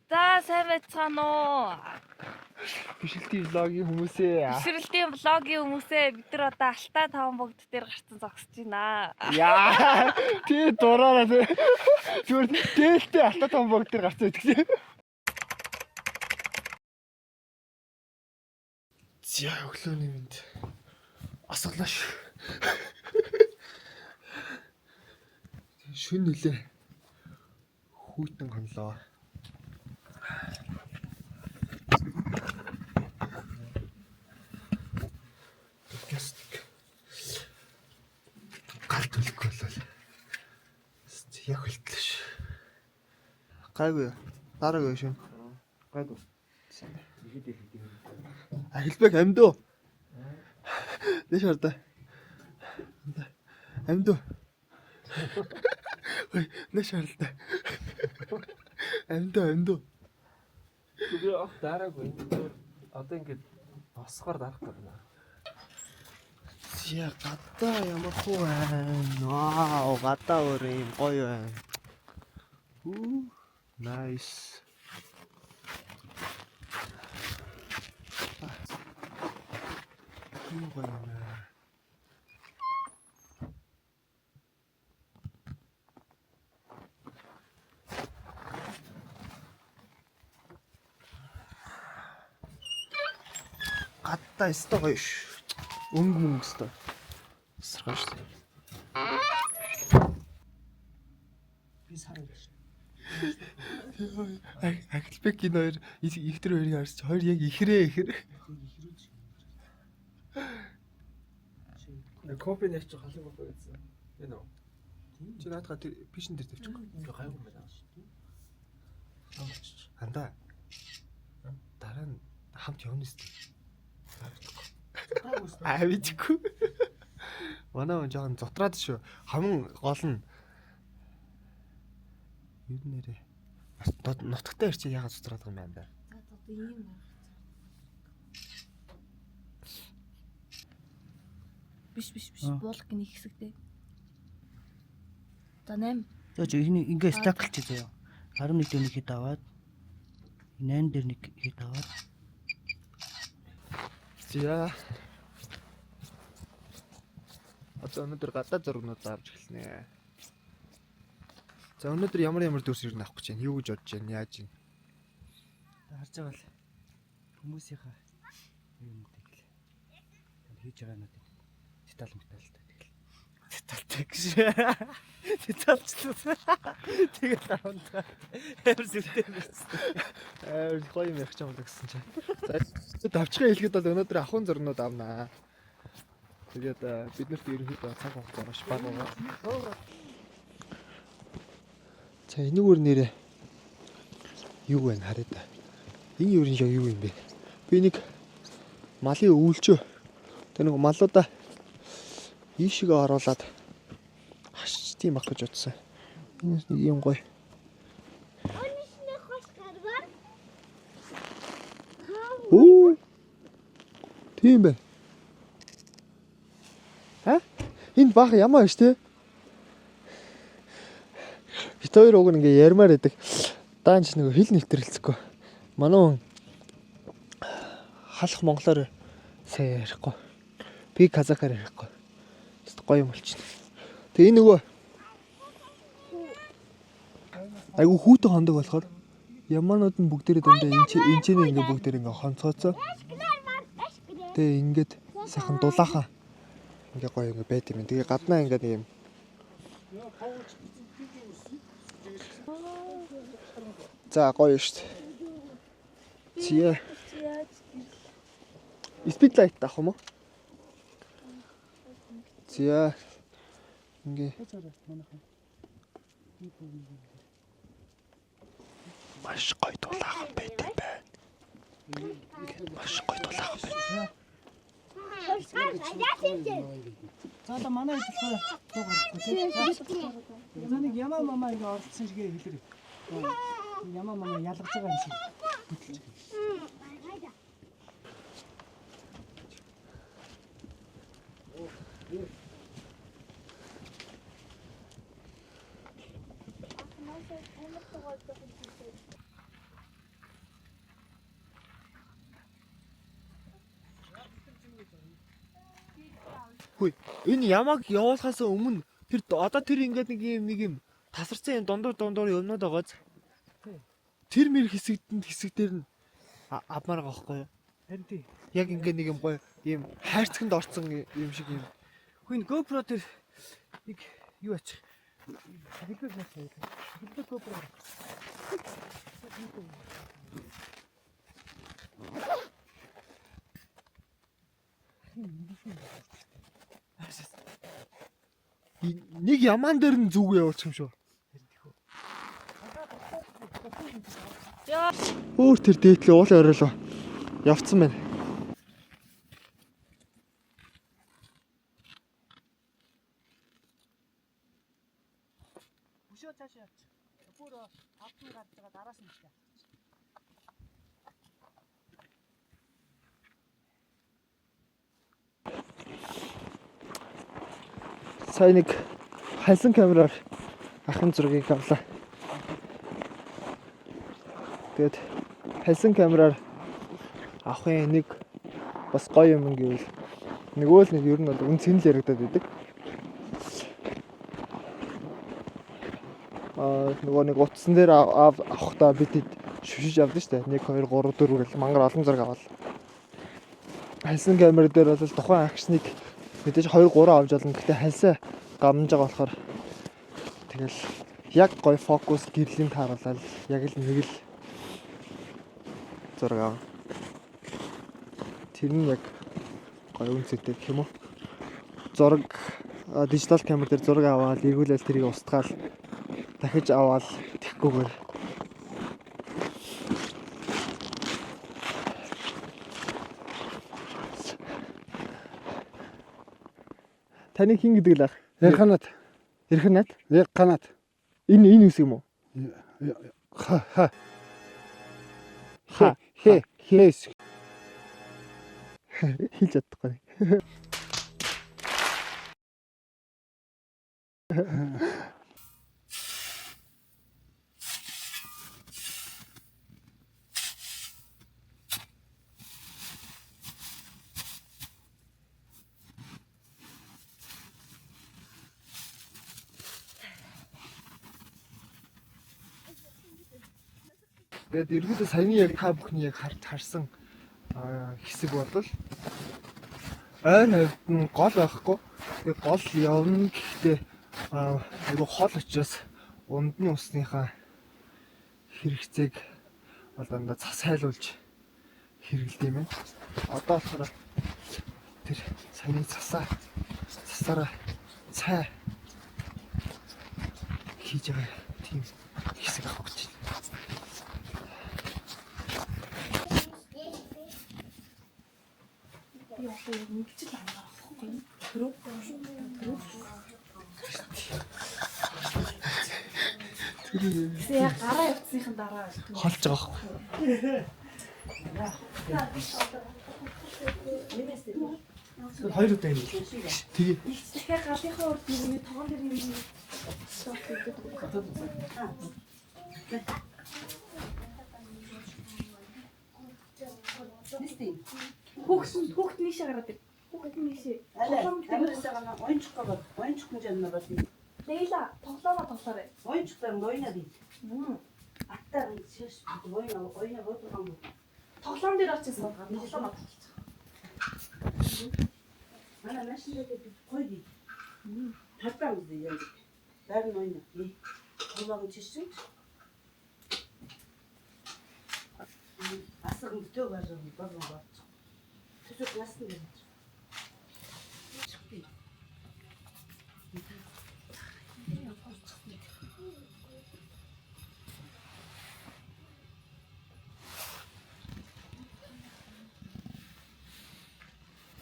За сайн байцгаана уу? Бишрэлтийн влогийн хүмүүсээ. Бишрэлтийн влогийн хүмүүсээ бид нар одоо Алтай таван богд дээр гарсан зогсож байна. Яа. Тий дураараа тий. Зүгээр дээлтэй Алтай таван богд дээр гарсан гэдэг. За өглөөний мэнд. Асглаа шүү. Шүн нөлөө. Хүйтэн хонлоо. Галт үлэх болол. Яг хэлтлээ ш. Гайгүй. Дараагүй шин. Гайгүй. Ахилбек амьдуу. Дэш ордоо. Амьдуу. Ой, нэш ордоо. Амьдуу. Би ах дараагүй. Одоо ингээд босгоор дарах гэдэг. Яа гадаа ямар хуу байна. Вау, гадаа өөр юм гоё байна. Nice. Гоё байна. Гадаа өстой гоё ш. Өнгө өстой. Саргаж шүү. Би саргаж. Ахилбек энэ хоёр ихтер хоёрыг харж хоёр яг ихрээ. Кофе нэрч халыг байхгүй гэсэн. Энэ үү? Чи наадгаа пишн дээр тавьчих. Гайгүй байна шүү. Андаа. Дараа нь хамт явна сте. Авичгүй. Манай хүн жоохон зутраад шүү. Хаман гол нь юу нэрээ. Нутагтаа ирчих яагаад зутраад байгаа юм бэ? За одоо ийм байх. Биш буулгах гэх хэсэгтэй. За 8. За ингээ стаклч заяа. 11 дээр нэг хэд аваад 8 дээр нэг хэд аваад. За. Одоо өнөөдөр гадаа зургнууд авч эхэлнэ. За өнөөдөр ямар дүрс ирнэ авах гэж байна? Юу гэж бодож байна? Яаж байна? Харж байгаа л хүмүүсийнхаа юм тэгэл хийж байгаа надад деталтай тэгэл. Деталтай гэж. Деталчлаа. Тэгэл таавна. Амар зүрхтэй байсан. Гоё юм ярих юм л гэсэн чинь. За давчгаа хэлэхэд бол өнөөдөр ахын зургнууд авнаа. Тэгээд бид нарт ерөнхийдөө цаг хугацаа маш бага байгаа. За энэгээр нэрээ юу вэ хараад та. Энэ юу юм бэ? Би нэг малын өвөлчөө. Тэр нэг малуудаа ийшээ оруулаад хашчтiin баг гэж утсан. Энэ юм гоё. Оо. Тийм бэ. Энэ баг ямаа биш те. Бид хоёр уг ингээ ярмаар байдаг. Даанч нэг хэл нэвтрэлцэхгүй. Манай хүн халах монголоор сайн ярихгүй. Би казахаар ярихгүй. Гоё юм болчихно. Тэгээ энэ нөгөө айгу хүүтэн хондог болохоор ямаанууд нь бүгдээрээ дандаа энэ ч ингээ бүгдээр ингээ хонцооцоо. Тэгээ ингээд сайхан дулаахан ингээ гоё ингээ байт юм. Тэгээ гаднаа ингээ нэг юм. За гоё шүү дээ. Зя. Спидлайт таах юм уу? Зя. Ингээ. Маш гоё дулаахан байт юм байна. Маш гоё дулаахан байна. За одоо манай хэлбэр цугарахгүй тийм. За нэг ямаа мамаа ингээ оролцсон шигээ хэлэрэг. Ямаа мамаа ялгаж байгаа юм шиг хөдөлж байгаа. Энэ ямаг явуулахаас өмнө тэр одоо тэр ингээд нэг юм тасарсан юм дундуур юмнууд байгааз. Тэр мэр хэсэг дээр нь авмаар байгаа байхгүй юу? Харин тий. Яг ингээд нэг юм гоё ийм хайрцагт орсон юм шиг юм. Хин GoPro тэр нэг юу ачих. Хэлбэг насаа. Хэлбэг GoPro. Нэг ямаан дээр нь зүг явуулчих юм шүү. Яа. Өөр тэр дээдлээ уулын оройлоо явцсан байна. Өшөө цаашаа явчих. Бүр автын гарч байгаа дараас нь явчих. Сайн нэг хальсан камераар ахын зургийг авлаа. Тэгээд хальсан камераар авахын нэг бас гоё юм гэвэл нөгөө л нэг ер нь бол үнцэн л яригадаад байдаг. Нөгөө нэг утсан дээр авахдаа бид шүшиж авдсан шүү дээ. 1 2 3 4 гэл мангар олон зураг авал. Хальсан камер дээр бол тухайн акшныг мэдээж 2 3 авч олно. Гэхдээ хальсаа гамж байгаа болохоор тэгэл яг гоё фокус гэрлийн тааруулаад яг л нэг л зураг аваа. Тэр нь яг гоё үнцэтэй гэх юм уу? Зураг дижитал камер дээр зураг аваад эргүүлэл тэрийг устгаал дахиж аваад тэгхгүйгээр таны хин гэдэг л ах. Эрханат. Эрхэнат? Эрханат. Энэ үс юм уу? Ха. Хэс. Хийж чадахгүй. Тэгээд ерөөдөө саяны яг та бүхний яг харсан хэсэг бол ойр хавьд нь гол байхгүй. Тэгээд гол явна гэхдээ айгу хол учраас ундны усныхаа хэрэгцээг бол дандаа цас хайлуулж хэрэглэдэг юм байна. Одоо болохоор тэр саяны цасаараа цай хийж байгаа тийм хэсэг авах гэж байна. Мэлчил амгаахгүй. Төрөө. Тэгээ гараа явцсныхан дараа Холж байгаа байхгүй. Хоёр удаа юм. Тэгээ тэгэхээр галынхаа урд нэг тогон дээр юм. Хүүхд нийшээ гараад ир. Хүүхд нийшээ. Амирсагана ойнчгүй жанна бат. Лейла тоглоорой. Ойнчтай ойна ди. Аттар шиш ойна бодгоо. Тоглоом дээр очсон байгаа. Тоглоомоо тоглож байгаа. Ана машинаа койди. Татам ди яг. Дар ойна. Тоглоом чишсэн. Асар мөтөө гарсан баг. Тэсэг насны.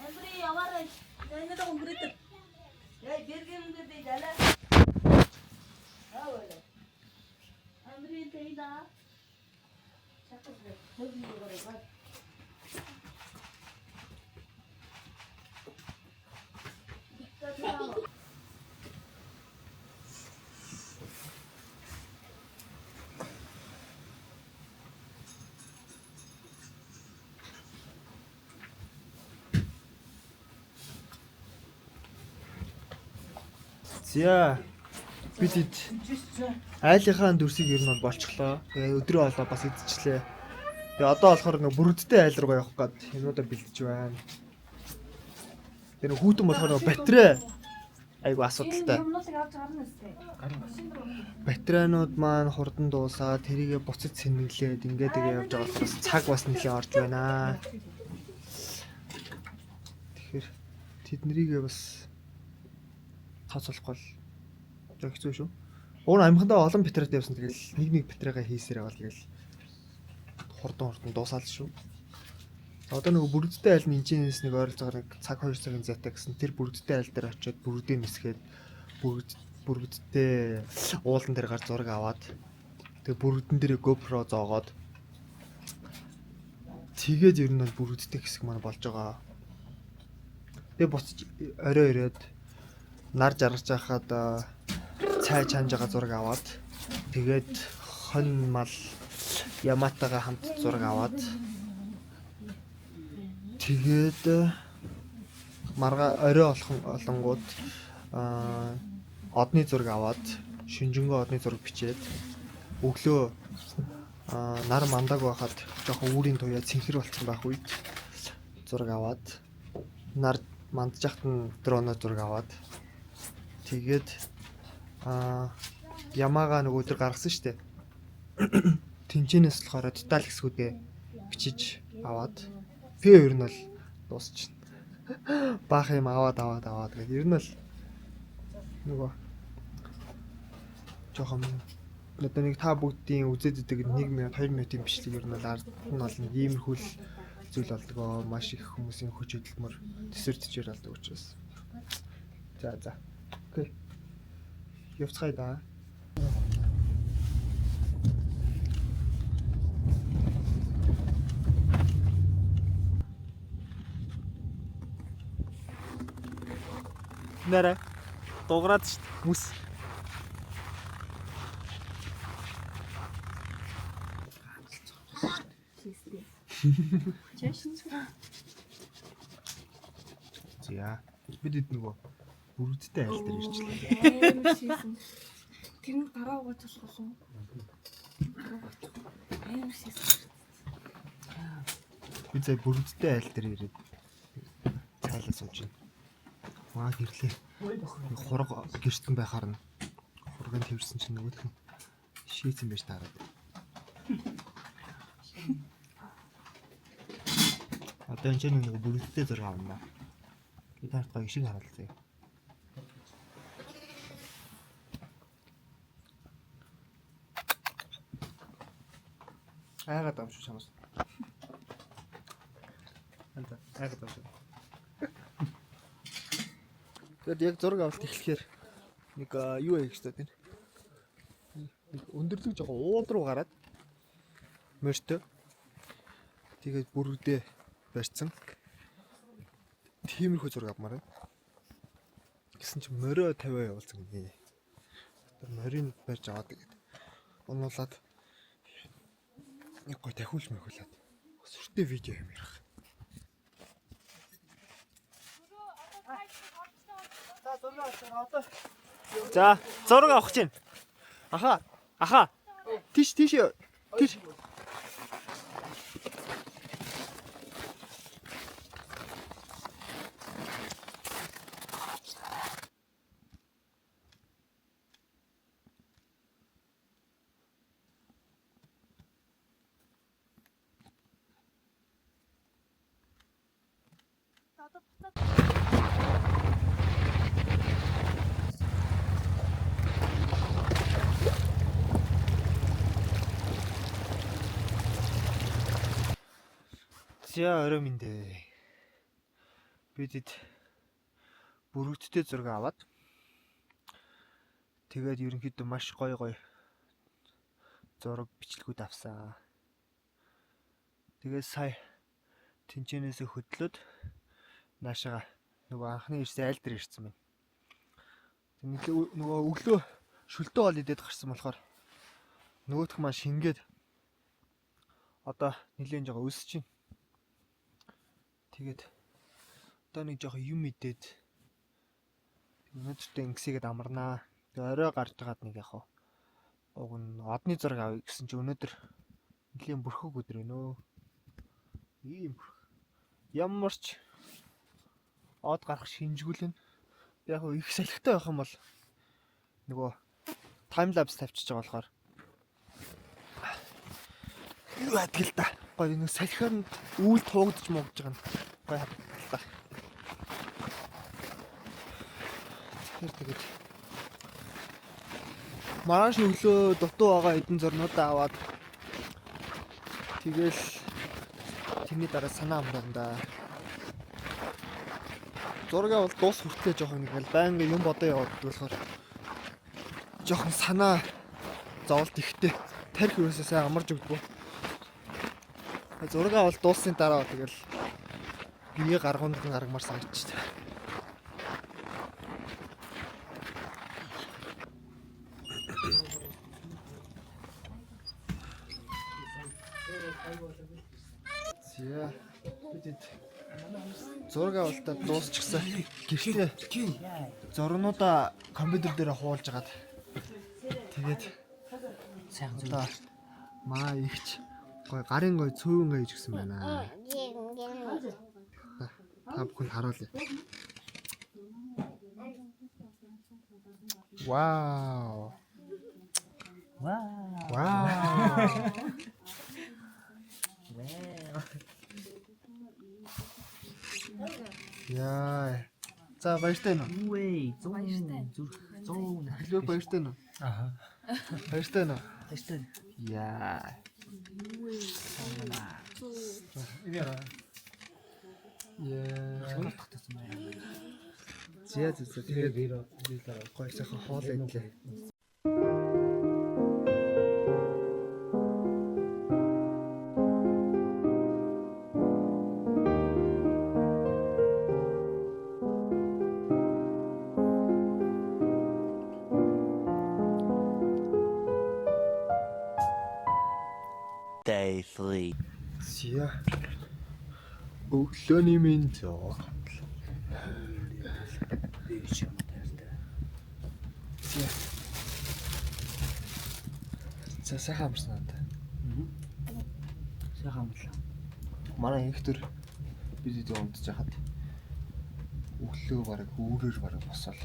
Амбри яваарай. Энд нэг өнгөрөөд. Яа бэргэмдээ би далаа. Аваа. Амбри тэйда. Чатаа хөдөлгөөн гараад. За бид айлынхаа дүрсийг ер нь бол болчихлоо. Тэгээ өдрөө олоо бас идчихлээ. Тэгээ одоо болохоор нэг бүрдтэй айл руу явах гээд юмудаа бэлдэж байна. Тэгээ нэг хүүтэн болохоор нэг батарей айгу асуудалтай. Юмнуудыг авч гарна үстэй. Батарейнууд маань хурдан дуусаад тэрийгэ буцаж сэнгэлээд ингээ тэгээ явж байгаа учраас цаг бас нэлээд орж байна. Тэгэхээр тэднэрийгээ бас тооцоолохгүй л хэцүү шүү. Уг нь амхандаа олон батарейтай явсан тэгэл нэг батарейгаа хийсээр байгаа л тэгэл хурдан дуусаал шүү. Одоо нөгөө бүрдтэй айл нь энэчнээс нэг ойролцоогоор нэг цаг 2 цагийн зайтай гэсэн тэр бүрдтэй айл дээр очиод бүрдээ нисгээд бүрдтэй уулан дээр гар зураг аваад тэгээ бүрдэн дээр GoPro зоогоод тэгээд ер нь бол бүрдтэй хэсэг маань болж байгаа. Тэгээ буцаж орой ирээд нар жаргаж байхад цай чанж байгаа зураг аваад тэгээд хон мал Яматагаа хамт зураг аваад тэгээд марга орой олонгууд одны зураг аваад шинжэнгөө одны зураг бичээд өглөө нар мандаг байхад жоохон үүрийн туяа цэнхэр болцсон байх үед зураг аваад нар мандж яхад нь дроноо зураг аваад тэгээд ямаага нөгөө өдөр гаргасан штэ тэнцэнээс болохоор деталь хэсгүүдээ бичиж аваад тэгээ ер нь бол дуусчихна. Баах юм аваад тэгээд ер нь бол нөгөө жоохон одоо нэг та бүгдийн үзээд идэг 1 минут 2 минутын бичлэг ер нь бол ард нь бол нэг иймэрхүү зүйл болдгоо маш их хүмүүсийн хүч хөдөлмөр төсөрдөж болдог учраас. За. Окей. Явцгаая да. Нэрэ дуурайд шүү дээ хүмүүс. За бид нөгөө бүрдтэй айл дээр ирчихлээ. Тэр нь гараа угааж болох уу? Амар шийсэн. Би зөв бүрдтэй айл дээр ирээд цайлаа сууж байна. Маа гэрлээ. Хураг гэртэн байхаар нь хургийн тэрсэн чинь нөгөөх нь шийцэн байж таараад. Одоо энэ ч нэг бүрдтэй зураг авна. Би таарт гоё шиг харалцъя. Айгаад амш чамаас. Анта айгаад амш. Тэгээд яг зураг авалт эхлэхээр нэг юу хийх хэрэгтэй тийм. Нэг өндөрлөг жоохон ууд руу гараад мөртөө тэгээд бүрдээ барьцсан. Тиймэрхүү зураг авмаар байна. Гэсэн чинь морио 50 явуулсан гинэ. Тэр морийг барьж аваад тэгээд унуулад нэг гой дахиулж мөхүүлээд сүртэй видео юм ярих. За зураг авах чинь. Аха. Тийш. За орой минь дээ. Бидэд бүрэгдтэй зураг аваад тэгээд ерөнхийдөө маш гоё зураг бичлэгүүд авсан. Тэгээд сая тэнцэнээсээ хөдлөөд наашаага нөгөө анхны ирсэн айл дээр ирсэн байна. Тэгээд нөгөө өглөө шөлтөө ол идээд гарсан болохоор нөгөөх маань шингээд одоо нэлээд жоо өсөж байна. Тэгээд одоо нэг жоохон юм идээд Өнөөдөртөө ингэсгээд амарнаа. Тэгээ орой гарч байгаад нэг яг уг нь одны зураг авъя гэсэн чи өнөөдөр нэлийн бүрхэг өдөр өнөө. Ийм ямарч од гарах шинжгүүлэн яг их салхитай байх юм бол нөгөө тайм лапс тавьчихж байгаа болохоор юу адгил та. Гоё нэг салхинд үүл туугдж муугдж байгаа нь гоё хатгалтай. Тэгээд маргааш өглөө дутуу байгаа эдэн зурнуудаа аваад тэгэл тэрний дараа санаа амраа. Зургаа бол дуус хүртлээ жоохон нэг л байнга юм бодоо яваад болохоор жоохон санаа зовлт ихтэй тарих юусаа сайн амарч өгдөггүй. Зургаа бол дуусны дараа тэгэл бие гаргуунд нь гаргамаар санагдчих. Зя бидэд зураг авалтаа дуусчихсан. Гэртээ зурнуудаа компьютер дээр хуулж агаад тэгээд сайхан зураг маа ихч гой гарын гой цөөн гой гэж гисэн байна. Та бүхэн харуулъя. Вау. Яа. За баяртай нөө. Үгүй 100 Хэлбэг баяртай нөө. Аха. Баяртай нөө. Баяртай. Яа. Яа. Зя тэгээд гоё сайхан хоол идлээ. Day 3. Зя. Өглөөний минь зөө. За сайхан амарсан надаа. Сайхан амарлаа. Манай ихтер бид унтж хахад өглөө бараг өөрөөр бараг босол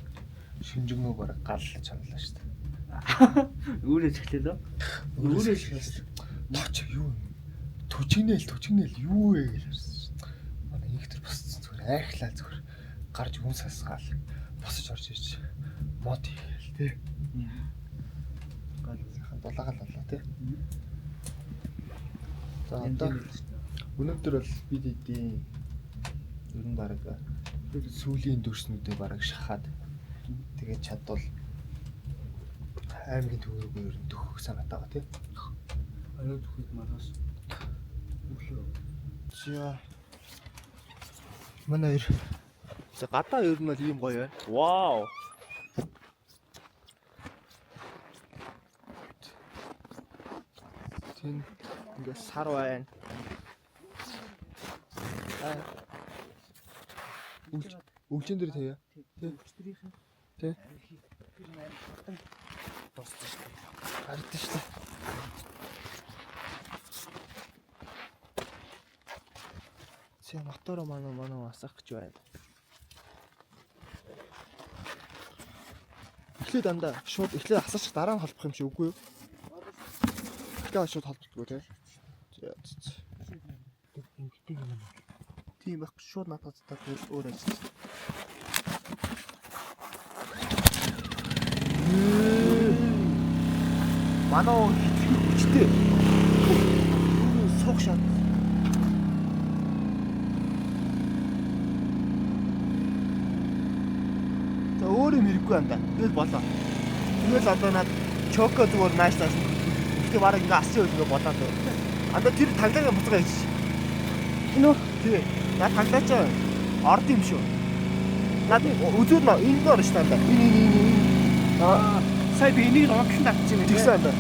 шинжигнөө бараг галлаж чанлаа шүү дээ. Үүрээс эхлэв лөө. Үүрээс эхлэв. Тооч юу төчгнээл юу вэ гэж харсан шүү дээ. Манай ихтер босцсон зүгээр айхлаа зүгээр гарч хүн сасгаал босож орж ирж мод хийгээл тий. Сайхан дулаагаал тий. За одоо өнөөдөр бол бид эдийн ер нь бараг сүүлийн дүрснүүдээ бараг шахаад тэгээд чадвал аймгийн төвөөргөө ер нь төхөх санаатай байгаа тий. Орой төхөд маргаас өглөө. За манай за гадаа ер нь бол ийм гоё байна. Вау. Тин ингээ сар байна. Үлжин дээр тавья. Тий. Босч шүү дээ. Харагдаж шүү дээ. Зэ мотор манай асах гэж байна. Эхлээд дандаа шууд эхлээд асаачих дараа нь холбох юм шиг үгүй юу? Эхлээд шууд холбогдгоо тий. За. Тийм байх шууд надад тэгэл өөр ажил. Манай хүчтэй. Сог шат. За өөр юм хэрэггүй юм да. Тэгэл болоо. Тэгэл одоо над чоко зүгээр нааштай. Гэтэ бараг ингээ асч өгөө болоо. Анда тэр таглагаа буцаага хийж. Нөө тий. Наад таглаач орд юм шүү. Наад үзүүл нөө энд орно шүү даа. Сая би энийг онцлон татчих юм. Тэгсэн даа.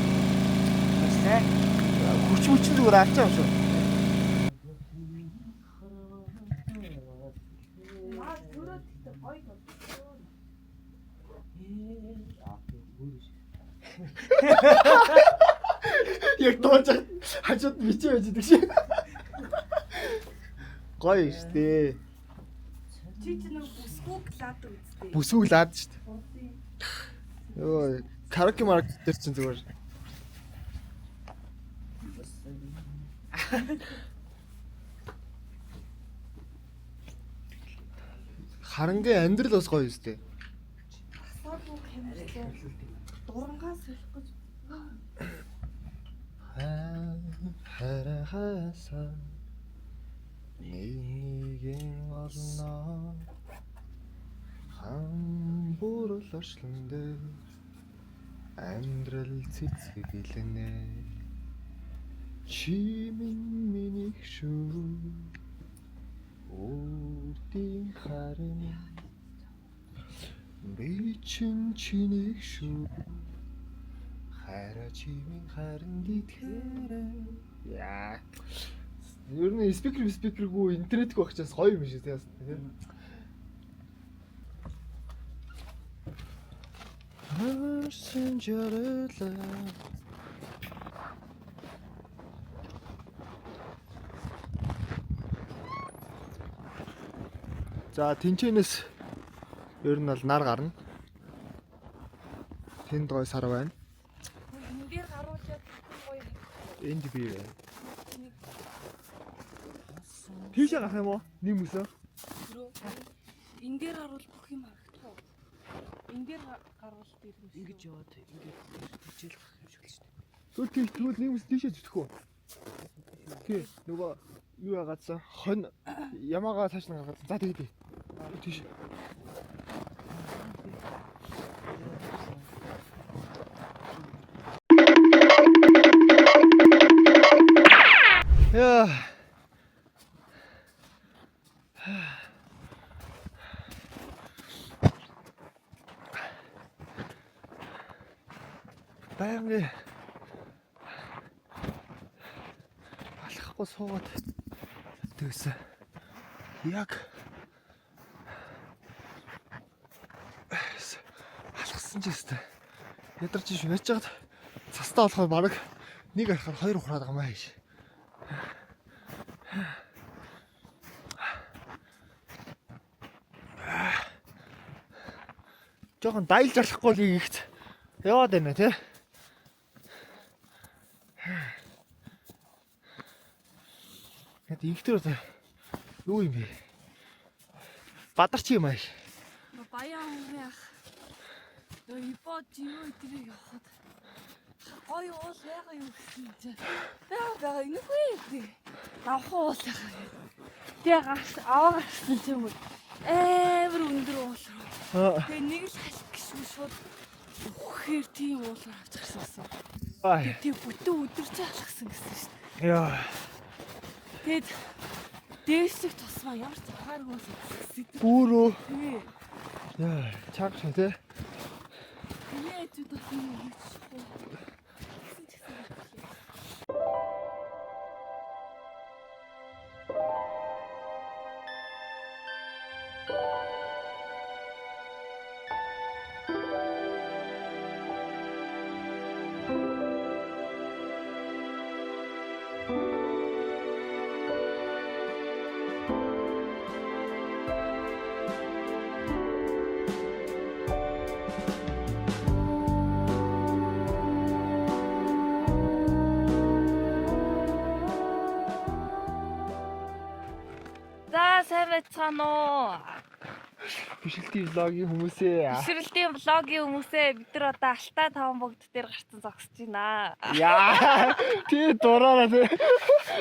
Сайн. Хүч зүгээр авчаа юм шүү. Яг дууж хажууд бичээ байж идэг шиг. Гоё штэ. Чи нэг бүсгүйг лаад үзтээ. Бүсгүй лаад штэ. Йоо, караоке маркет дээр чинь зүгээр. Харангийн амьдрал бас гоё штэ. Асаагүй хэмжлээ. Дурангаас солих гэж. харахаса нэгэн олно хамбур лошлондэ амьдрал цэцгэлэнэ чимэн минийх шүү үрдийн харин би чинийг шүү хараа чимэн харин дитгэрэ яа ер нь спикергүй интернетгүй багчаас гоё юм шиг тийм. За тэнчэнэс ер нь бол нар гарна. Тэнд гой сар байна. Эндээр харуулаад гоё. Энд би байна. Тийш гарах юм уу? Нэг мөсөө. Эндээр харуул бүх юм харагдах уу? Эндээр харуул дээр юм. Ингэж яваад ингэж хичээл гарах юм шиг л шүү дээ. Тэгвэл нэг мөс тийшээ зүтгэх үү? Тий, нөгөө юу ягаадсан? Хон ямаага цааш нь гаргаад. За тэгээд тийш. Яа. Баянги алхахгүй суугаад тэгсэн. Яг алхсан ч гэсэн ядарч шүнэж чад цастаа болохоор баг нэг арахаар хоёр ухраад байгаа маа хийж. Жохон дайлж алахгүй л ийгт яваад байна тий. Гэт ихтэр юу юм бэ? Бадарч юм аа. Баян яах. Нөө ипод юу итрийг явахад. Гоё уул яага юу гэсэн чинь. Яага энэгүй. Авах уул яага. Тэгээ гарч аваа гарсан ч юм уу. Эвэр өндөр уул. Тэгээ нэг л халих гişгүй шууд үхээр тийм уулаар авч гарсан. Тэг бүтэн өдөрч алхсан гэсэн шүү дээ. Яа. Тэгэд дээшиг тусмаа ямар ч хааргүй гэсэн. Бүрөө. Тий. Яа, чаг шин тий. Яа ч удаа юм хийчихгүй. За сайн байцгаана уу? Бишэлтийн влогийн хүмүүсээ. Бишрэлтийн влогийн хүмүүсээ бид нар одоо Алтай 5 богд дээр гарцсан зогсож байна. Яа. Тий дураараа тий.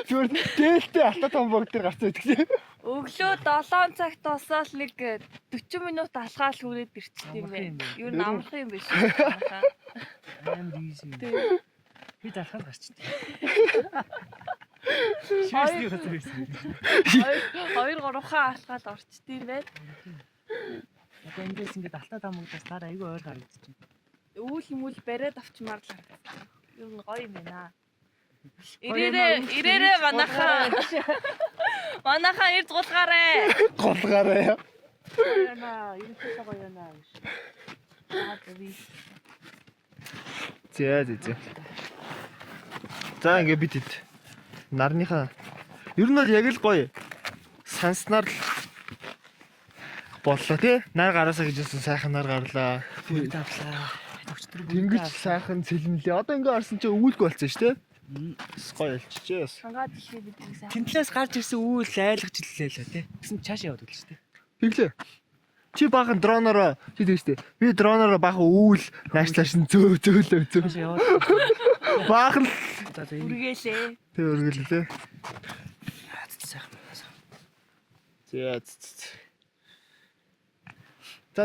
Зүгээр дээлтэй Алтай 5 богд дээр гарцсан гэдэг чинь. Өглөө 7 цагт босоод нэг 40 минут алхаал хүрээд ирчихсэн юм байна. Юу намрах юм биш үү? Амар easy. Тий. Би дарахад гарчдаг. Хоёр- Шийдний хөтөр байсан. 2-3 хаа алхаад орчдгийм байт. Одоо эндээс ингээд алтаа тамагдаас дараа айгүй ойр харагдчих. Үүл мүл бариад авчмаар л харагдсан. Юу н гоё юм байна. Ирээрээ манайхаа. Манайхаа ирд гулгаарэ. Голгаараа. Яна, ерөнхийдөө гоё яна. За. За ингээ бид хэд нарныхаа ер нь бол яг л гоё санснаар л боллоо тий. Нар гараасаа гэж хэлсэн сайхан нар гарлаа. Тавлаа. Тэнгиж сайхан цэлнэлээ. Одоо ингээ орсон чинь өвөлг болцсон шүү дээ. Гоё болчихжээ бас. Хангаад ихээ бидний сайн. Тэнтлээс гарч ирсэн үйл айлгаж илээ л тий. Гэсэн чааш яваад үлээ шүү дээ. Тэглээ. Чи баахан дроноор чи тэгэж дээ. Би дроноор баахан өвөл наашлааш нь зөөлөө. Чааш яваад. Баахан За энэ Үргэлээ. тэг өргөллөө. сайхан. За.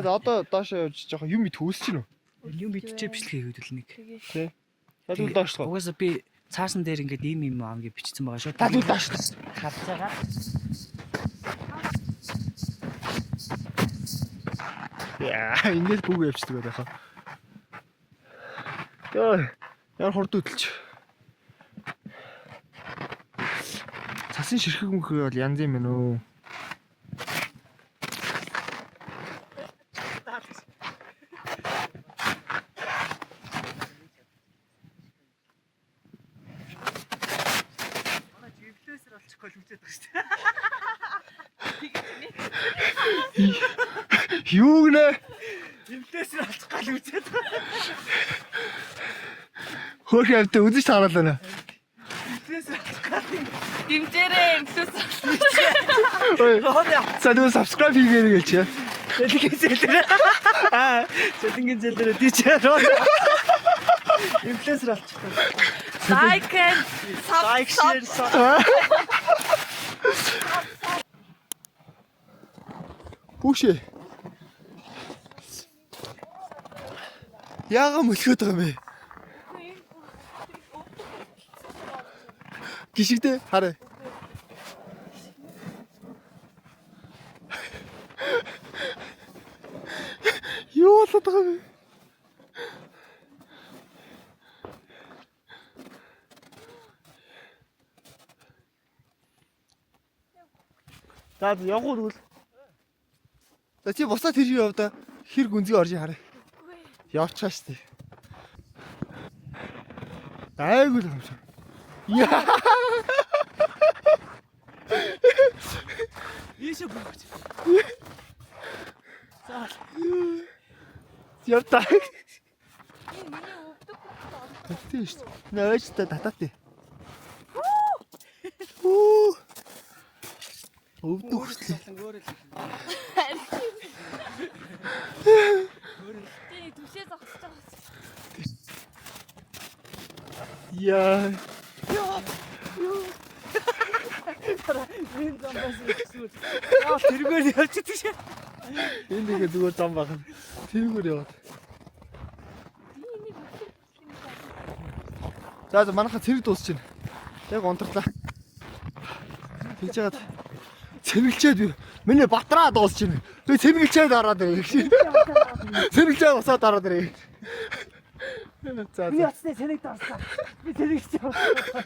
За одоо доошоо явж жоохон юм төвсч гинөө. Юм биччихээ бичлэгээ хийгээд л нэг. Тий. Дадвал доош гоо. Угаасаа би цаасан дээр ингээд ийм ам гэж бичсэн байгаа шүү. Дадвал доош. Харж байгаа. Яа, ингэж бүгд явчихдаг байх. Йоо, яар хурд хөдөлч. Цасын ширхэг мөхөө бол янз юм байна өө. Юу гэнэ? Инфлюенсер олчих гал үзээд. Хөөш явтаа үзэж тараалаа нэ. Инфлюенсер олчих гал. Дэмжээрээ инфлюенсер. Садуу subscribe хийгээрэй гэлч яа. Зэлгийн зэлээр. Зэлгийн зэлээр тийчээ. Инфлюенсер олчих гал. Like and Like share. Хүүшээ. Яага мөлхөд байгаа юм бэ? Гişгдээ хараа. Юу болоод байгаа юм бэ? За явгууд үл. За чи бусаад хэрэг явда хэр гүнзгий орж хараа. Явчихаа штэ. Айгуу л юм шиг. Яа. Ийшээ бүгд. За. Явта. миний өвдөг хөлтөд Тийм штэ. Нөөжтэй татаатай. Оо. Өвдөг хүртлээ. тий түшээ зогсож байгаа. Яа. Энд замбас ирсэн. Аа тэргээр явчихдаг шээ. Энд нэгэ зүгээр зам байна. Тэргээр яваад. За манайха цэрэг дуусч байна. Яг унтарлаа. Тэгж яагаад цэргэлчээд би миний батраа дуусч байна. Би цэргэлчээд ороод ирэх шин. Цэргэлчээд усаад ороод ирэх. За Би яцтай цэнийг даарсан. Би цэнийг ч явуулсан.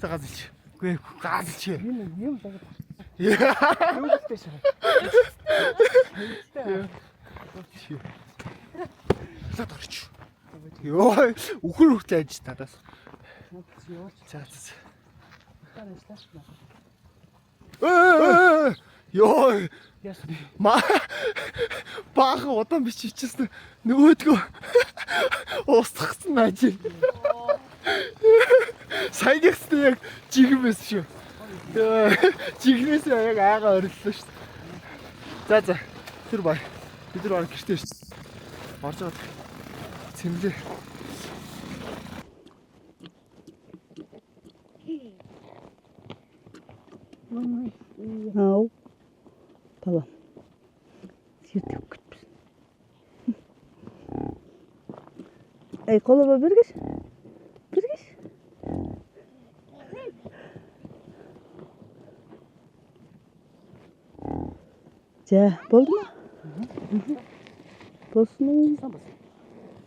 за газч. Үгүй газч. Юм даа. Яа. Юу гэдэг шээ. За дорч. Йоо, үхэр хүртэл ажиж надаас. За. Йоо. Баахан удаан биш чичсэн нөгөөдгөө устгацсан ажил. Саягчтай яг жигмэс шүү. Жигнээс яг айгаа ориллоо шүү. За. Тэр бай. Бид нар гэртээ шүү. Орж аваад цэмлээ. Ау. Tamam. YouTube gitmiş. Ey koluma bir geç. Bir geç. За, болды mu? Болсын.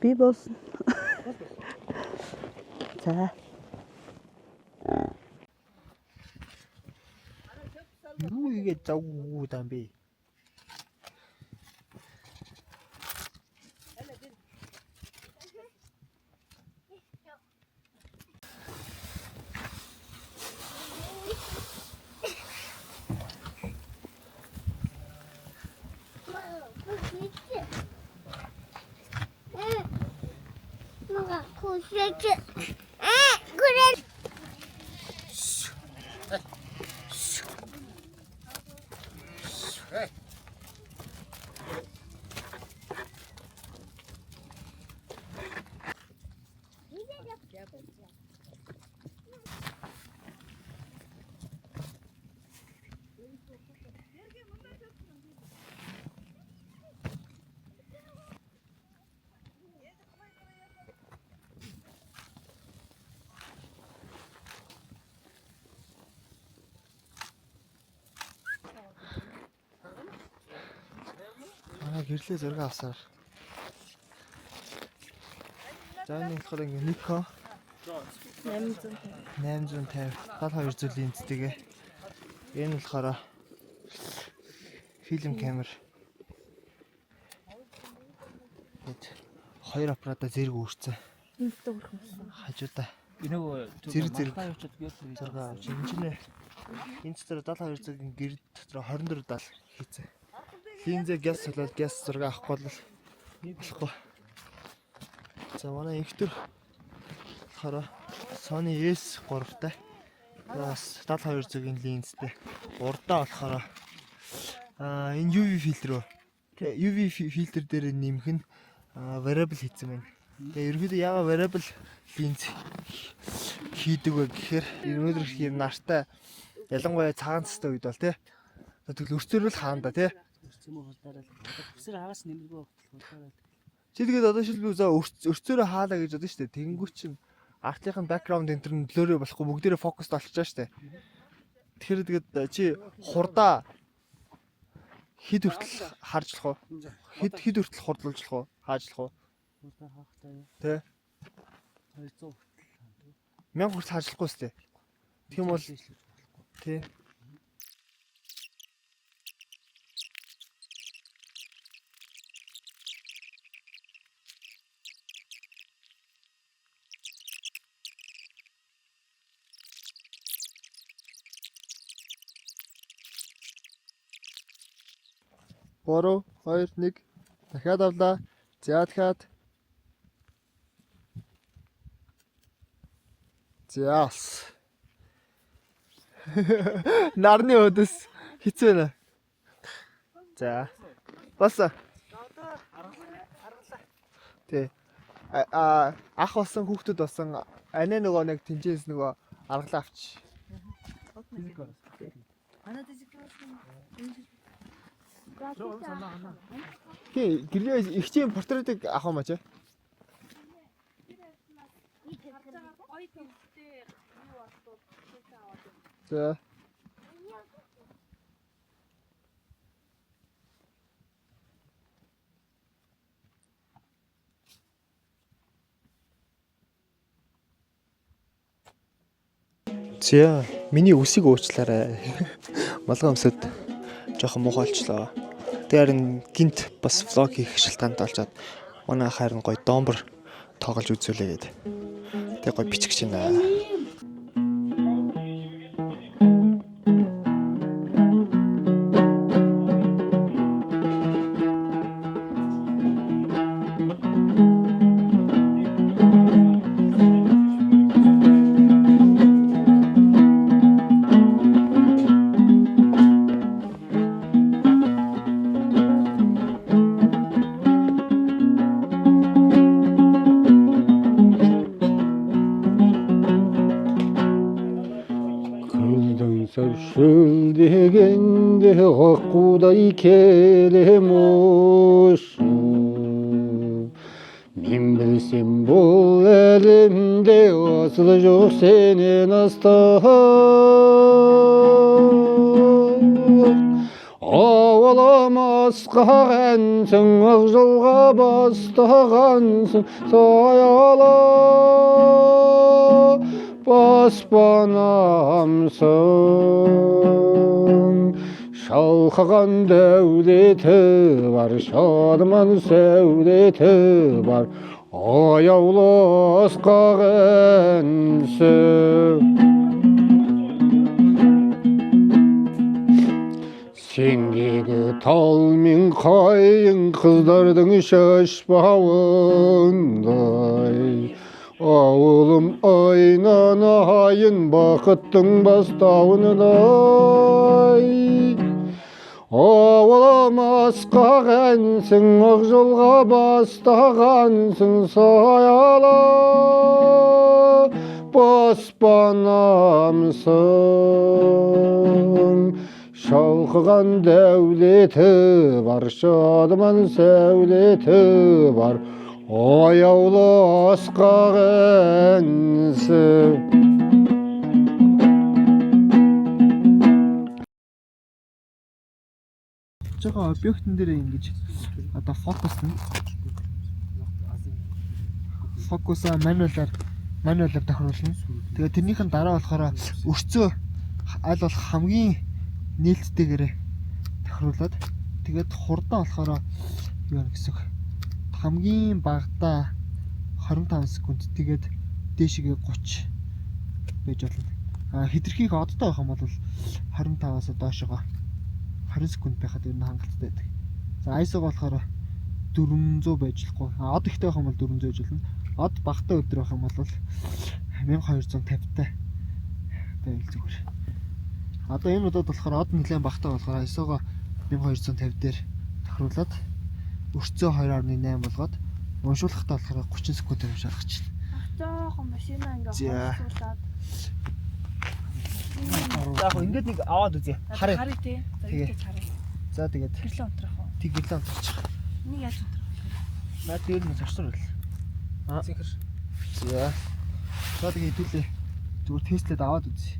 Би болсын. За. Юу игээд завгүйдаа бэ? Гэрлээ зураг авсаар. За энэ болохоор ингээ Nikon 850 72 зүйлийн эцтэйгээ. Энэ болохоор фильм камер. Гэт хоёр аппарата зэрэг үүрцэн. Хажуудаа зэрэг зураг авч хэмжинэ. Энэ дотор 72 цагийн гэр дотор 24 дал хийцэн. Линзээ газ солиод газ зураг авахгүй болохгүй. За манай ихтер болохоор Sony S3-тай. Бас 72 цагийн линзтэй. Урдаа болохоор энэ UV фильтр. Тэгээ UV фильтр дээр нэмэх нь variable хийсэн байна. Тэгээ ерөнхийдөө яагаад variable линз хийдэг вэ гэхээр өнөөдөр юм нартай ялангуяа цагаан цастай үед бол тэгвэл өрцөөрөл хаанда тий. Чи тэгээд одоо шилбүү за өрцөөрөө хаалаа гэж бодсон шүү дээ. Тэгэнгүүт чинь артлынх нь бэкграунд энэ төр нь блөрөө болохгүй бүгдээрээ фокуст олчихж байгаа шүү дээ. Тэгэхээр тэгээд чи хурдаа хэд хүртэл харж болох уу? Хэд хүртэл хурдлуулж болох уу? Хаажлах уу? Хурдаа хаахтай юу? Тэ. 200 1000 хүртэл хаажлахгүй шүү дээ. Тийм бол тий. Бороо 2 1 дахиад авлаа. За дахиад. Зяас. Нарны өдөс хэцүү нэ. За. Баса. Тэ. Ах болсон хүүхдүүд болсон анаа нөгөө нэг тэнцээс нөгөө аргалаа авч. Хей, гэрээ ихчийн портретыг авах юм ачаа. За. За, миний үсийг уучлаарай. Малгай өмсөд жоохон муухайлчлаа. Тэр нь гинт бас влог хийх шалтгаантай болчоод манай харин гоё домбор тоглож үзүүлээ гээд. Тэг гоё бичгч байна. Sövşüldegende hakkuday kelemoş. Min bilsin bu elimde asıl yok senin hasta. Ağlamaz kahensın, ağzılga bastağansın, sayala basbanamsın. Şalkıgan devleti var, şadman sevdeti var, ayavlas kahensın. Sendeki talmin kayın kızlardın şaşbağınday, Oğlum oynanayın bakıttın bastavınıday. Oğlum asqağansın, oğjolğa bastağansın sayala. Bospanamsın, şalqıgan devleti var, şadman sevleti var. Ayavlı asqağansın. Жохоо объектн дээр ингэж одоо фокус нь фокусаа мануалаар тохируулна. Тэгээ тэрнийхэн дараа болохоор өрцөө аль болох хамгийн нээлттэйгээр тохируулад тэгээд хурдаа болохоор юу вэ гэсэн үг хамгийн багадаа 25 секунд тэгээд дээшгээ 30 байж болно. Хэтэрхийх одтой байх юм бол 25-аас доошогоо 20 секунд байхад ер нь хангалттай байдаг. За ISO болохоор 400 байж болохгүй. Од ихтэй байх юм бол 400 байж болно. Од багтай өдөр байх юм бол 1250 тай байвал зүгээр. Одоо энэ удаад болохоор од нэлээд багтай болохоор ISO-го 1250 дээр тохируулад өрцөө 2.8 болгоод уншуулгахдаа болохоор 30 секундээр уншаах гэж байна. Жоохон машинаа ингээ За. хоолсуулаад. За яг ингээд нэг аваад үзье. Харъя. Харъя тий. За Тэгээ. ингэж харъя. За тэгээд Гэрлээ унтрах уу? тэгэлээ онцчих. Энийг яаж унтрах вэ? Наад дээр нь зарсар байл. Зинхэр. За. За тэгээд хэдүүлээ. Зүгээр тестлээд аваад үзье.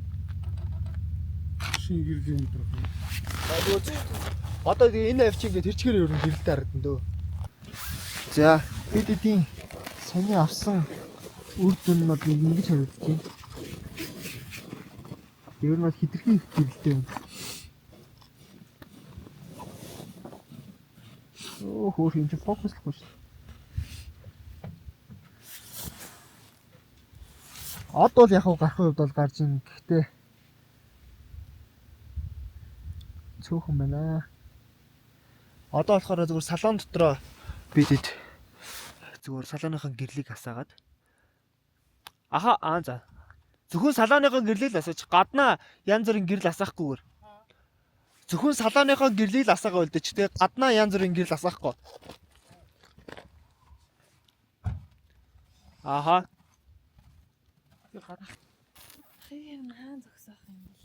Шин гэрлийн өдрөх. Одоо тэгээ энэ авч ингээд тэрчгээр ер нь гэрэлтэй харагдана дөө. За, бид эдийн сони авсан үр дүн нь бол ингэж харагдчих. Ер нь бол хэтэрхий гэрэлтэй байна. Оо хөөх энэ фокуслахгүй шүү. Од бол яг гарахын хувьд бол гарч ийн. Гэхдээ цөөхөн байна. Одоо болохоор зүгээр салон дотроо бидэд зүгээр салооныхон гэрлийг асаагаад. За. Зөвхөн салооныхон гэрлийг л асаач. Гаднаа янз бүрийн гэрэл асаахгүйгээр. Зөвхөн салооныхон гэрлийг л асаагаа үлдээч. Тэгээ гаднаа янз бүрийн гэрэл асаахгүй. Ахаа. Ахыг хаан зогсоох юм бол.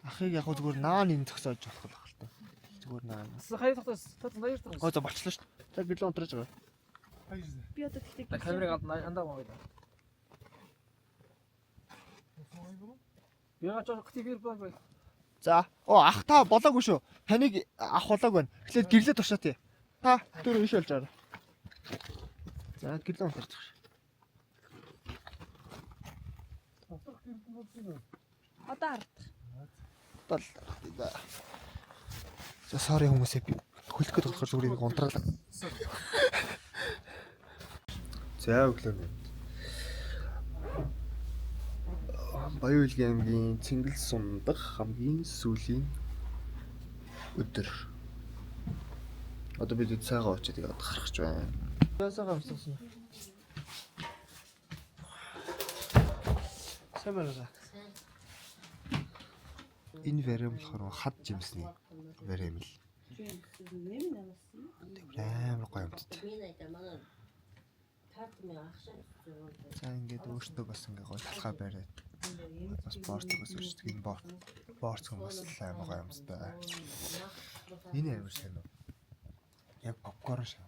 Ахыг яг зүгээр наан ин зогсоож болох л байна. Зүгээр наан. Хаяа тогтоос хоёр тоо. Ой за болчлоо шүү. За гэрлээ онтрож байгаа. Би одоо тэгтээ Камерыг андаа маа гэдэг. Яа ч активэр баг. За. Ах та болоогүй шүү. Таныг ах болоог байна. Тэгэхээр гэрлээ туршаа тий. Та тэр ийш болж байгаа. За гэрлээ онтрож байгаа. одоо хардах. За sorry хүмүүсээ би хөлөх гээд болохоор зүгээр нэг унтраалаа. За өглөө. Баян аймгийн Цэнгэл сундах хамгийн сүүлийн өдөр. Одоо бид цайгаа очиад яваад гарах гэж байна. Яасаа амссан. Сэмэрээ. Энэ вэрэм болохоор хад жимсний вэрэм л. Амар гоё юмд. За ингээд өөртөө бас ингээ гоё талхаа бариад бас борцоос үрждэг энэ борц хүмүүс амар гоё юмстай. Энэ амар сайн уу? Яг попкорн шиг.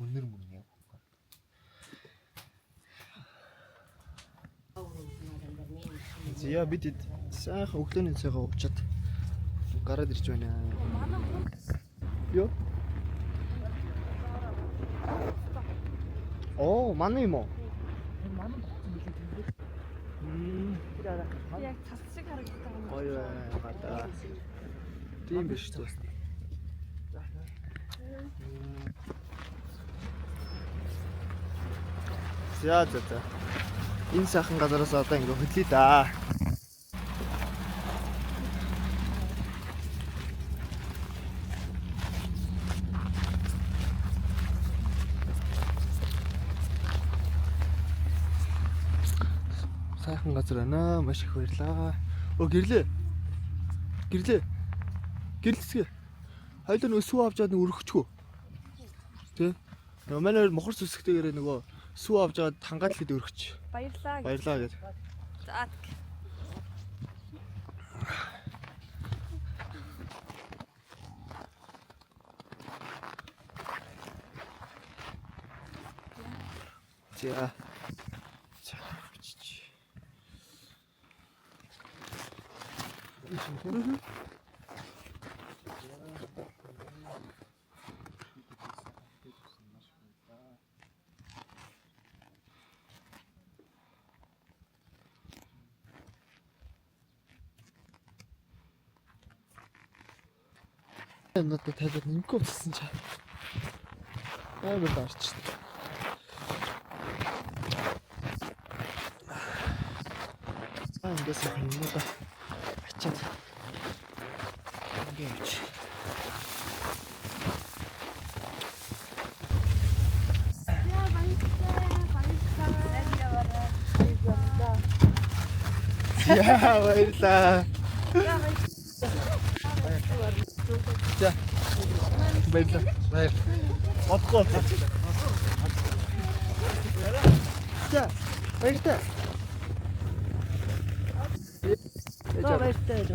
Үнэр мөн яг попкорн. Зя бид сайхан өглөөний цайгаа уучаад гараад ирж байна. Юу? Оо, манай юм уу? Яг цас шиг харагддаг юм. Ой гадаа. Тийм биш үү? За. Энэ сайхан газараас одоо ингээ хөдлөе да. сайхан газар байна. Маш их баярлаа. Гэрлээ. Гэрлэсгээ. Хоёул нь сүү авчаад нэг өргөчгөө. Тэ? Нөгөө манай мохор сүсгтэйгээрээ нөгөө сүү авчаад хангаад л хэд өргөч. Баярлаа гэж. За. За. Надад тайлбар нэмэх утсан чаа. Амар дарч. Ингээс юм да. Ачаад. Ингэж. Яа, баярлаа. За. Баярлаа. Одгоо. За. Баярлаа. Баяртай.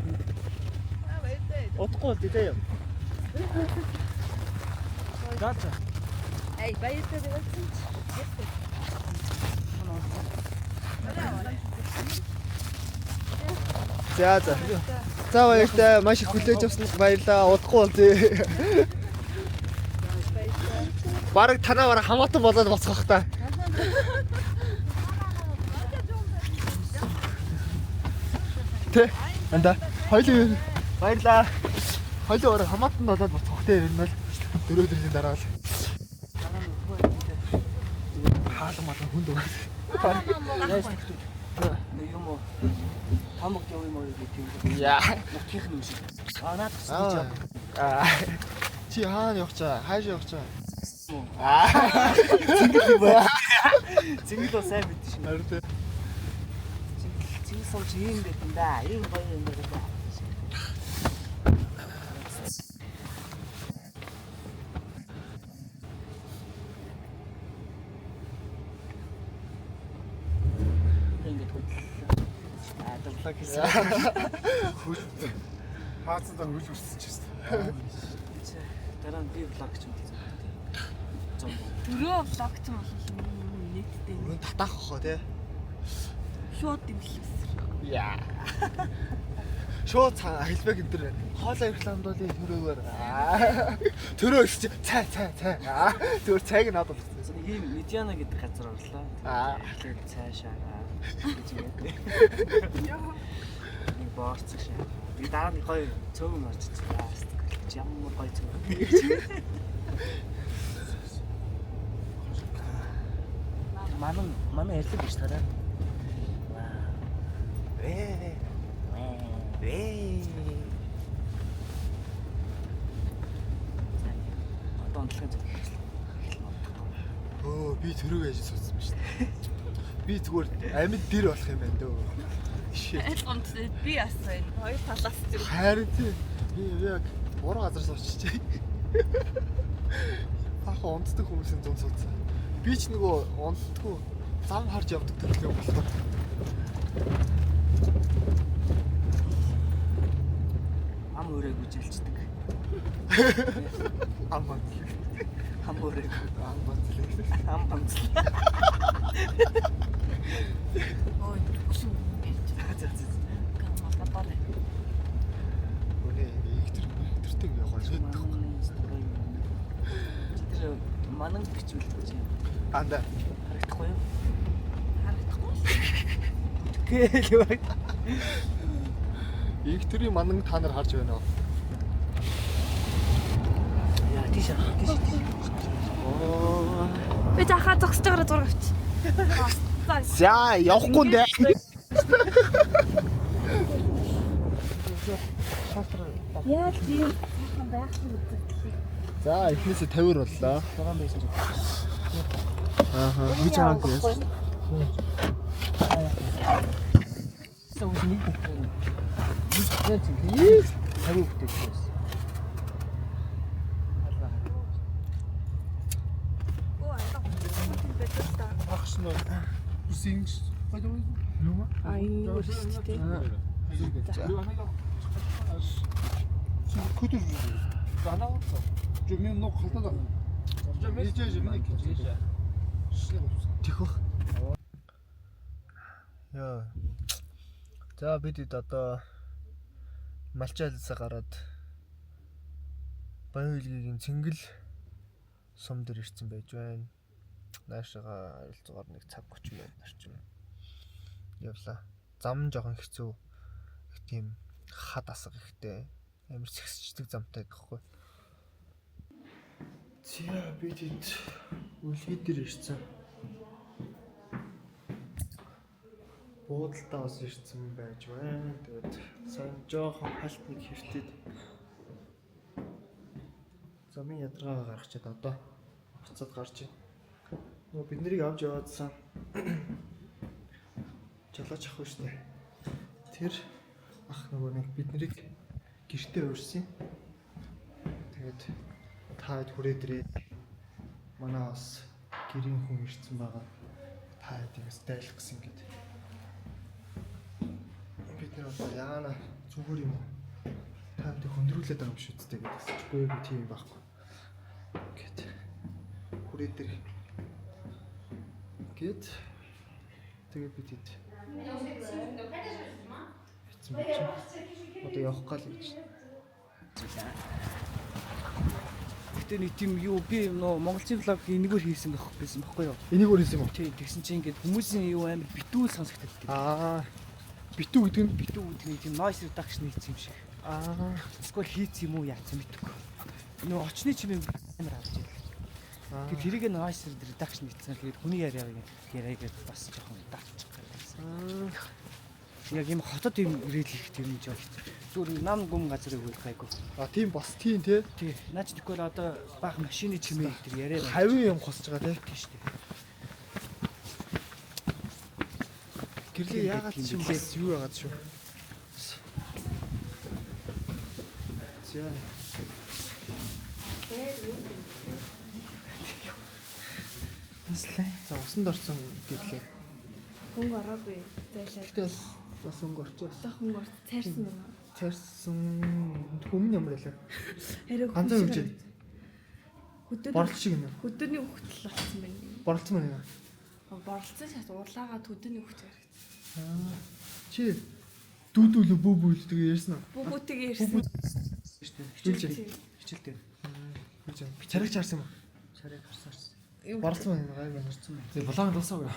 Отгоо дидээ юм. Гацаа. Эй, баяртай гэсэн чи. За. За баяртай. Маш их хүлээж авсан баярлаа. Удахгүй бол зээ. Бараг танаа бараг хамаатан болоод боцгох та. Тэ. Анда. Хоёул баярлаа. Хоёул бараг хамаатан болоод боцгох тэ ер нь л 4 өдрийн дараа л. Хаалмаа хүнд өгөө. Юм уу? Хамаг яваа юм уу гэдэг. Яа. Нутгийнх нь үсэг. Наадсан Чи хаана явах чаа? Хааш явах чаа? Зингэл бол сайн бид шин. Харин тэ. Зингэл сууж ийм байсан да. Ийм гоё юм байна. Хаацсан хөл үрсэж байна. Дараа нь би влог ч юм уу. Дөрөв влог ч юм бол нийтдээ Өрөө татах хоо те. шууд дэмжлээ. Яа. Шууд цаа хэлбэг энэ төр хоолой рекламд бол төрөөгөр. Төрөө өсч цай. Зүгээр цайг надад болсон. Ийм Медиана гэдэг газар орлоо. Тэгээд цаашаа гэж яа. Боорцсон шээ. Би дараа нь гоё цөөн орчихсон. Ямар гоё цөөн. Манай ярьдаг биш тараа. Одоо онцлог зүйл. Би төрөг яаж суудсан биш. Би зүгээр амьд дэр болох юм байна дөө. Айлгомт би бас байна. Хоёр талаас зүр. Харин тийм. Би яг буруу газар сууччихъя. Баха онцдог хүмүүсийн зүүн суудсан. Би ч нөгөө онцдгүй зам харж явдаг төрөл юм болов. Ам өрөөг үжилчдэг. Амбан. Ам өрөөг. Амбан. Ам. Ой, шүн. Үнэ ихтэй явах шийдэх. Тэр манан бичвэл гэж юм. Анда. Харагдахгүй юу? Харагдахгүй. Гээл. Их төрийн манан та нар харж байна уу? Яа, тийш. Оо. Би захаа зогсож байгаа зураг авч. За, явахгүй нэ. Яа тийм сайхан байх хэрэгтэй. За, эхнээсээ 50 боллоо. Цагаан байсан ч. Ааха, би чамд яасан. Цаашаа үгүй нэг бүхэн. Нэг цааш тийм. Хариу бүтээгдэхээс. Оо алга бэдэл та. Багш нь үсийн байдаг юм уу? А энэ юу вэ? Көтөр. Ганаа. Жүмийн ног халтаад байна. Ижээж юм нэг. Тэхөх. Яа. За бид одоо малчаалсаа гараад Баян-Илгийн Цэнгэл сум дээр ирсэн байж байна. Наашаага ойролцоогоор нэг цаг 30 минут орчим явлаа. Зам жоохон хэцүү. Их тийм хад асга ихтэй. Амар сэгсчдэг замтай гэхгүй. За бид энд үлгий дээр ирсэн. Буудалтаа бас ирсэн байж байна. Тэгээд сайн жоохон халт нэг хэртэд замын ядаргаа гаргачаад одоо буцаад гарч байна. Нөгөө бид нарыг авч яваадсан жалаач ах шүү дээ. Тэр ах нөгөө нэг бид нарыг гэртээ урьсан. Тэгээд таад хүрээд ирээд манай бас гэрийн хүн ирсэн байгаа. Таад тиймээс дайлах гэсэн гэдэг. Бид нэр одоо яана зүгээр юм уу? Таад хөндрүүлээд байгаа юм шүү дээ гэдэгс. Чгүй би тийм байхгүй. Гэт хүрээд ир. Гэт тэгээд бид хэд. Одоо явах гал гэж. Гэтэ нэг тийм юу би нөө Монголын влогийн энэгээр хийсэн байсан байхгүй юу? Энийг өөр хийсэн юм уу? Тийм тэгсэн чинь ингээд хүмүүсийн юу амар битүүл сонсогдод гэдэг. Битүү гэдэг нь Битүү гэдэг нэг тийм noise reduction хийсэн юм шиг. Эсвэл хийц юм уу яасан мэдгүй. Нөө очны чимээ амар авч ирлээ. Тэр хэрэг noise reduction хийсэн. Тэгэхээр хүний яриагээд бас жоохон давчих гэсэн. Яг юм хотод юм ирээд их тэр юм жоо. Зүгээр нам гүм газрыг үйл гайгүй. тийм бас тийм тий. Тий. Наач тэгвэл одоо баг машины чимээ тэр яриа байна. Хавийн юм хосж байгаа тий. Тийм шүү дээ. Гэрлээ яагаад ч юм бас юу яагаад шүү. За. За усанд орсон гэрлээ. Хөнгө ороогүй. Зайлшаа. Тэгэл бас өнгө орчихсон. Хөнгө орц цайрсан юм аа. Цаарсан хүмүн ямар байлаа. Харин Ганцаа үжээ. Борлол шиг юм. хөдөөний хөлтөл болсон байна. Борлолцсон байна. Борлцсон шат уурлаагаа хөдөөний хөлтөл харагдсан. Чи дүүдүүлээ бүүбүүл тэгээ ярьсан уу? Бүүбүүтэйгээ ирсэн. Хичээлтэй. Би чарагч харсан юм уу? Царай гарсан. Борлолцсон байна гай байна. Тэгээ блог дуусаагүй.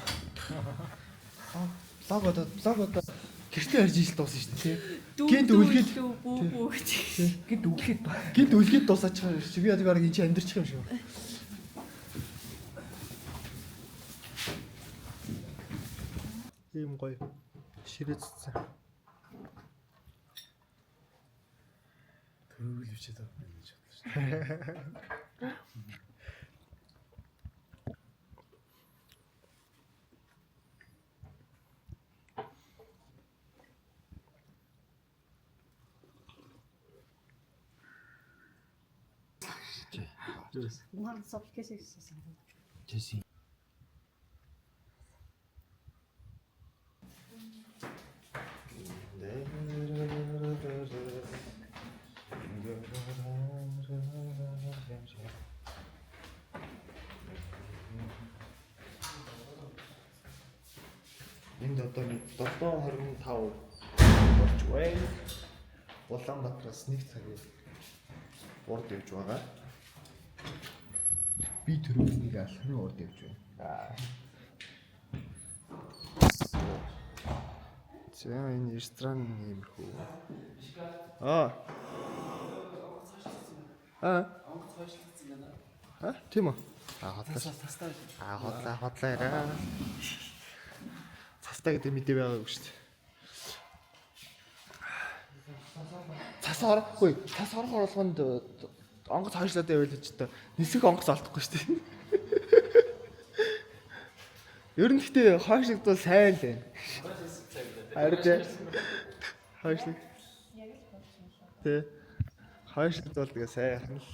Блог одоо гэртээ харж ижил дуусна шүү дээ. Гинт үлгээд бүүбүү гэж. Гинт үглээд ба. гинт үлгээд дуусаачих юм шиг. Би одоо баг энэ чи амьдрчих юм шиг. Ийм гоё ширээцсэн. Төрөөл өвчээд байгаа юм гэж бодлоо. Маар сопкэс хийсэн. Тэсий. Энд одоо 7:25 болж байна. Улаанбаатараас 1 цагийн урд явж байгаа. Би төрөвнийг алхмын урд явж байна. За энэ ресторан нэмэрхүү. Тийм үү? Хотлаа яраа. Цастаа гэдэг мэдээ байгаагүй шүү дээ. Цас орохгүй. Цас орох орлогонд онгоц хойшлоод байвал ч одоо нисэх онгоц алдахгүй шүү дээ. Ер нь гэхдээ хойшлогдвол сайн л байна. Харин хойшлог. Тэ. Хойшлог бол тэгээ сайхан л.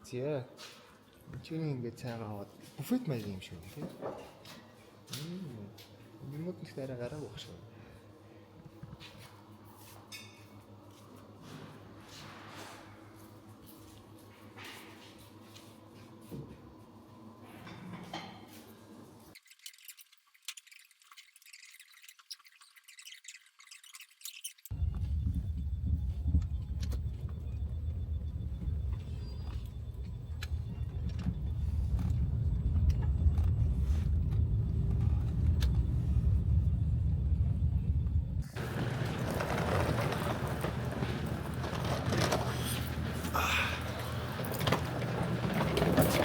Зээ. Чиний ингээд цайгаа аваад буфет маяг юм шиг тийм. Юмуд их арай гараа болох шиг.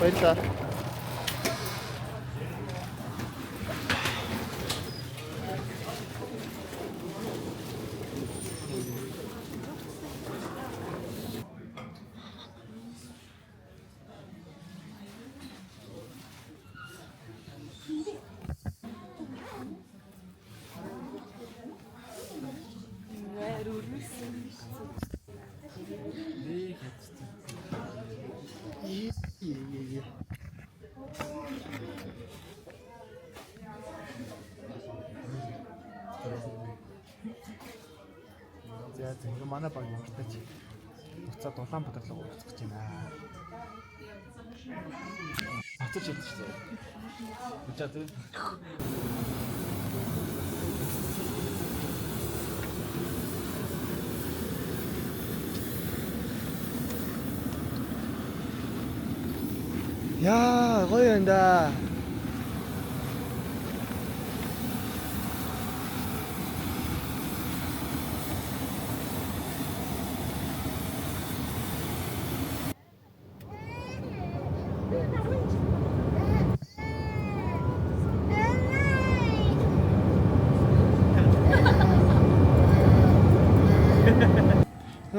Баярлалаа. За зингээ манай баг юмртаач. Буцаад Улаанбаатар руу буцах гэж байна. Буцаж идэж шүү дээ. Буцаад үү? Яа, гоё юм да.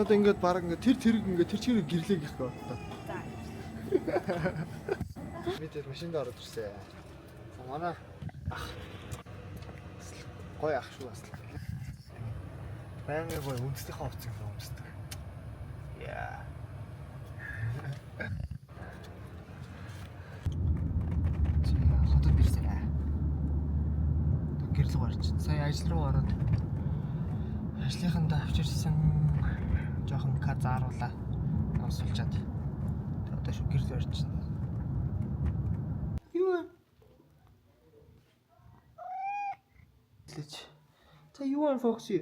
Одоо ингээд баг ингээд тэр ингээд тэр чигээр гэрлээ гэх бодлоо. Би тэр машинд ороод ирсэн. Манай ах гоё ах шүү бас. Баянгаа гоё үндэстийнхээ хувцас юм өмсдөг. Яа. Чи хотод ирсэн аа. Гэрлэг гарч. Сая ажил руу ороод ажлынхандаа авчирсан жоохон казааруулаа авсуулчаад. Тэгээ одоо шүү гэрэл барьж байна. Юу вэ? Леч. За юу вэ Фокси?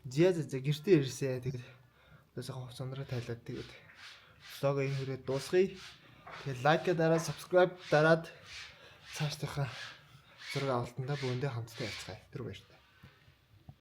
За гэртээ ирсэн. Тэгээд өсөж хувцандраа тайлаад тэгээд влогоо энэ хүрээ дуусгая. Тэгээд лайк дараад, subscribe дараад цаашдынхаа зураг авалтандаа бүгдээ хамтдаа явцгаая. Тэр баяр.